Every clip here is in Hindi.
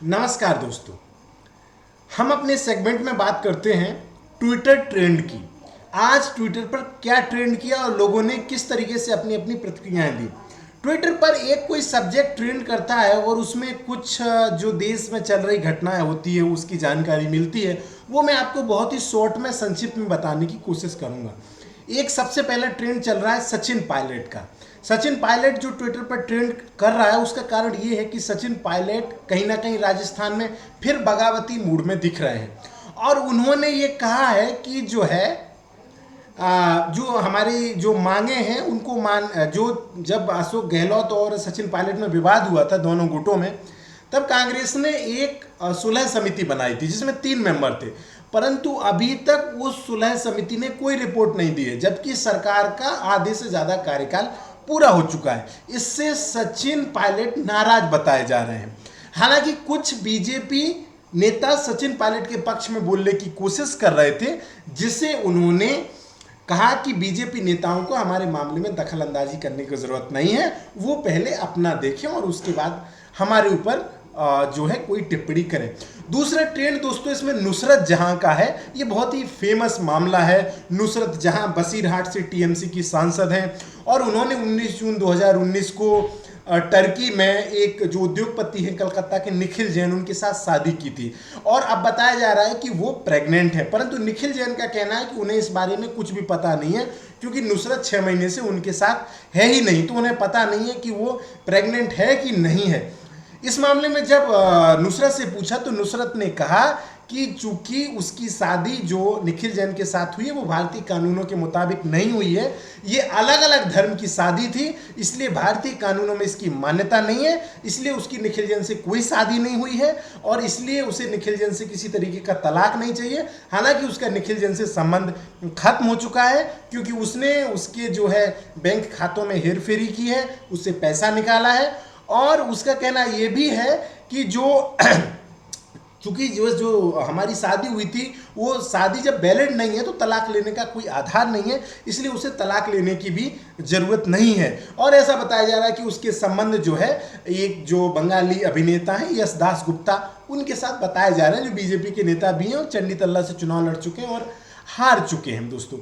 नमस्कार दोस्तों। हम अपने सेगमेंट में बात करते हैं ट्विटर ट्रेंड की। आज ट्विटर पर क्या ट्रेंड किया और लोगों ने किस तरीके से अपनी अपनी प्रतिक्रियाएं दी। ट्विटर पर एक कोई सब्जेक्ट ट्रेंड करता है और उसमें कुछ जो देश में चल रही घटनाएं होती है उसकी जानकारी मिलती है। वो मैं आपको बहुत ही शॉर्ट में संक्षिप्त में बताने की कोशिश करूंगा। एक सबसे पहला ट्रेंड चल रहा है सचिन पायलट का। सचिन पायलट जो ट्विटर पर ट्रेंड कर रहा है उसका कारण ये है कि सचिन पायलट कहीं ना कहीं राजस्थान में फिर बगावती मूड में दिख रहे हैं और उन्होंने ये कहा है कि जो है जो हमारी जो मांगे हैं उनको जो जब अशोक गहलोत और सचिन पायलट में विवाद हुआ था दोनों गुटों में, तब कांग्रेस ने एक सुलह समिति बनाई थी जिसमें 3 मेंबर थे, परंतु अभी तक उस सुलह समिति ने कोई रिपोर्ट नहीं दी है, जबकि सरकार का आधे से ज़्यादा कार्यकाल पूरा हो चुका है। इससे सचिन पायलट नाराज बताए जा रहे हैं। हालांकि कुछ बीजेपी नेता सचिन पायलट के पक्ष में बोलने की कोशिश कर रहे थे, जिसे उन्होंने कहा कि बीजेपी नेताओं को हमारे मामले में दखल अंदाजी करने की जरूरत नहीं है, वो पहले अपना देखें और उसके बाद हमारे ऊपर जो है कोई टिप्पणी करें। दूसरा ट्रेंड दोस्तों इसमें नुसरत जहां का है। ये बहुत ही फेमस मामला है। नुसरत जहां बसीरहाट से टीएमसी की सांसद हैं और उन्होंने 19 जून 2019 को टर्की में एक जो उद्योगपति हैं कलकत्ता के निखिल जैन, उनके साथ शादी की थी और अब बताया जा रहा है कि वो प्रेग्नेंट है, परंतु निखिल जैन का कहना है कि उन्हें इस बारे में कुछ भी पता नहीं है क्योंकि नुसरत 6 महीने से उनके साथ है ही नहीं, तो उन्हें पता नहीं है कि वो प्रेग्नेंट है कि नहीं है। इस मामले में जब नुसरत से पूछा तो नुसरत ने कहा कि चूंकि उसकी शादी जो निखिल जैन के साथ हुई है वो भारतीय कानूनों के मुताबिक नहीं हुई है, ये अलग अलग धर्म की शादी थी, इसलिए भारतीय कानूनों में इसकी मान्यता नहीं है, इसलिए उसकी निखिल जैन से कोई शादी नहीं हुई है और इसलिए उसे निखिल जैन से किसी तरीके का तलाक नहीं चाहिए। हालांकि उसका निखिल जैन से संबंध खत्म हो चुका है क्योंकि उसने उसके जो है बैंक खातों में हेरफेरी की है, उससे पैसा निकाला है और उसका कहना यह भी है कि जो चूंकि जो हमारी शादी हुई थी वो शादी जब वैलिड नहीं है तो तलाक लेने का कोई आधार नहीं है, इसलिए उसे तलाक लेने की भी ज़रूरत नहीं है। और ऐसा बताया जा रहा है कि उसके संबंध जो है एक जो बंगाली अभिनेता हैं यश दास गुप्ता, उनके साथ बताया जा रहा है, जो बीजेपी के नेता भी हैं और चंडी तल्ला से चुनाव लड़ चुके हैं और हार चुके हैं। दोस्तों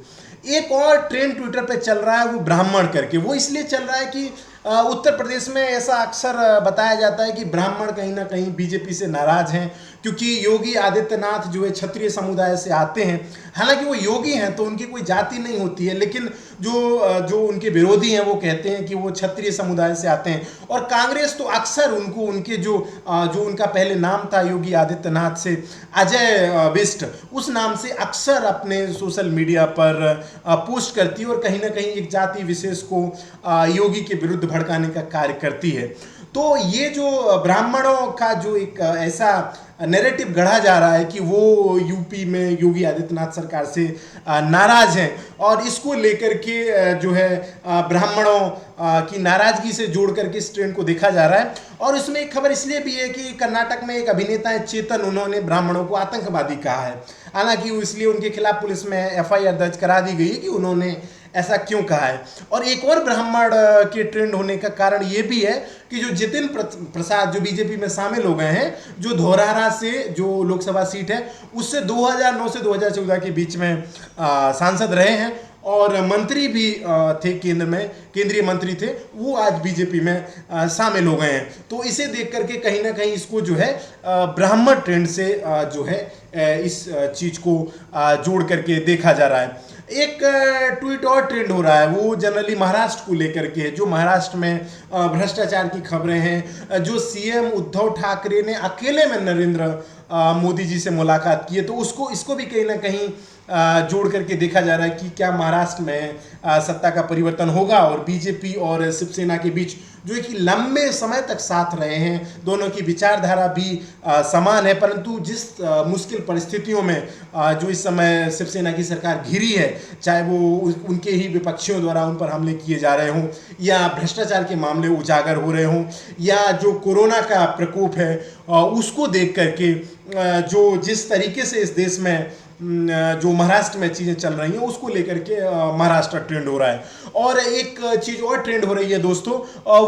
एक और ट्रेंड ट्विटर पे चल रहा है वो ब्राह्मण करके। वो इसलिए चल रहा है कि उत्तर प्रदेश में ऐसा अक्सर बताया जाता है कि ब्राह्मण कहीं ना कहीं बीजेपी से नाराज हैं क्योंकि योगी आदित्यनाथ जो है क्षत्रिय समुदाय से आते हैं। हालांकि वो योगी हैं तो उनकी कोई जाति नहीं होती है, लेकिन जो उनके विरोधी हैं वो कहते हैं कि वो क्षत्रिय समुदाय से आते हैं और कांग्रेस तो अक्सर उनको उनके जो उनका पहले नाम था योगी आदित्यनाथ से अजय बिष्ट, उस नाम से अक्सर अपने सोशल मीडिया पर पोस्ट करती है और कहीं ना कहीं एक जाति विशेष को योगी के विरुद्ध भड़काने का कार्य करती है। तो ये जो ब्राह्मणों का जो एक ऐसा नैरेटिव गढ़ा जा रहा है कि वो यूपी में योगी आदित्यनाथ सरकार से नाराज हैं और इसको लेकर के जो है ब्राह्मणों की नाराजगी से जोड़ करके इस ट्रेंड को देखा जा रहा है। और इसमें एक खबर इसलिए भी है कि कर्नाटक में एक अभिनेता है चेतन, उन्होंने ब्राह्मणों को आतंकवादी कहा है। हालांकि इसलिए उनके खिलाफ पुलिस में एफआईआर दर्ज करा दी गई है कि उन्होंने ऐसा क्यों कहा है। और एक और ब्राह्मण के ट्रेंड होने का कारण ये भी है कि जो जितिन प्रसाद जो बीजेपी में शामिल हो गए हैं, जो धौरहरा से जो लोकसभा सीट है उससे 2009 से 2014 के बीच में सांसद रहे हैं और मंत्री भी थे, केंद्रीय मंत्री थे, वो आज बीजेपी में शामिल हो गए हैं। तो इसे देख करके कहीं ना कहीं इसको जो है ब्राह्मण ट्रेंड से जो है इस चीज को जोड़ करके देखा जा रहा है। एक ट्वीट और ट्रेंड हो रहा है, वो जनरली महाराष्ट्र को लेकर के है। जो महाराष्ट्र में भ्रष्टाचार की खबरें हैं, जो सीएम उद्धव ठाकरे ने अकेले में नरेंद्र मोदी जी से मुलाकात की है, तो इसको भी कहीं ना कहीं जोड़ करके देखा जा रहा है कि क्या महाराष्ट्र में सत्ता का परिवर्तन होगा। और बीजेपी और शिवसेना के बीच जो कि लंबे समय तक साथ रहे हैं, दोनों की विचारधारा भी समान है, परंतु जिस मुश्किल परिस्थितियों में जो इस समय शिवसेना की सरकार घिरी है, चाहे वो उनके ही विपक्षियों द्वारा उन पर हमले किए जा रहे हों या भ्रष्टाचार के मामले उजागर हो रहे हों या जो कोरोना का प्रकोप है उसको देख करके जो जिस तरीके से इस देश में जो महाराष्ट्र में चीज़ें चल रही हैं उसको लेकर के महाराष्ट्र ट्रेंड हो रहा है। और एक चीज़ और ट्रेंड हो रही है दोस्तों,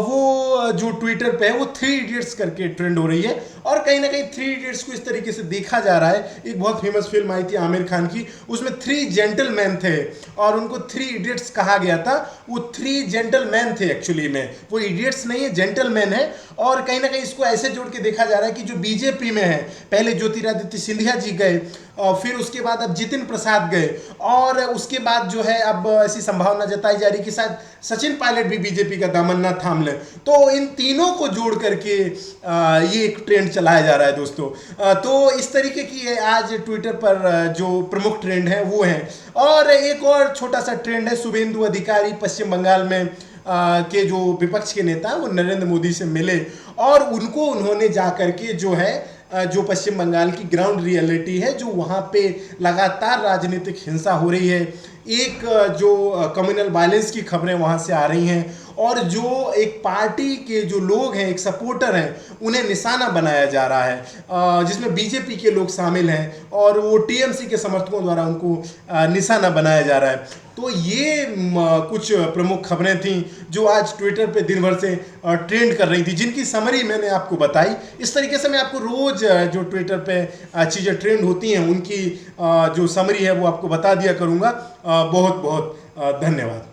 वो जो ट्विटर पे है वो 3 इडियट्स करके ट्रेंड हो रही है। और कहीं ना कहीं 3 इडियट्स को इस तरीके से देखा जा रहा है, एक बहुत फेमस फिल्म आई थी आमिर खान की, उसमें 3 जेंटलमैन थे और उनको 3 इडियट्स कहा गया था। वो 3 जेंटलमैन थे एक्चुअली में, वो इडियट्स नहीं है, जेंटलमैन है। और कहीं ना कहीं इसको ऐसे जोड़ के देखा जा रहा है कि जो बीजेपी में है, पहले ज्योतिरादित्य सिंधिया जी गए और फिर उसके बाद अब जितिन प्रसाद गए और उसके बाद जो है अब ऐसी संभावना जताई जा रही कि शायद सचिन पायलट भी बीजेपी का दामन ना थाम ले। तो इन तीनों को जोड़ करके ये एक ट्रेंड चलाया जा रहा है दोस्तों। तो इस तरीके की आज ट्विटर पर जो प्रमुख ट्रेंड है वो है। और एक और छोटा सा ट्रेंड है, शुभेंदु अधिकारी पश्चिम बंगाल में के जो विपक्ष के नेता वो नरेंद्र मोदी से मिले और उनको उन्होंने जा करके जो है जो पश्चिम बंगाल की ग्राउंड रियलिटी है, जो वहाँ पे लगातार राजनीतिक हिंसा हो रही है, एक जो कम्युनल वायलेंस की खबरें वहाँ से आ रही हैं और जो एक पार्टी के जो लोग हैं, एक सपोर्टर हैं, उन्हें निशाना बनाया जा रहा है, जिसमें बीजेपी के लोग शामिल हैं और वो टीएमसी के समर्थकों द्वारा उनको निशाना बनाया जा रहा है। तो ये कुछ प्रमुख खबरें थीं जो आज ट्विटर पे दिन भर से ट्रेंड कर रही थी, जिनकी समरी मैंने आपको बताई। इस तरीके से मैं आपको रोज़ जो ट्विटर पे चीज़ें ट्रेंड होती हैं उनकी जो समरी है वो आपको बता दिया करूँगा। बहुत बहुत धन्यवाद।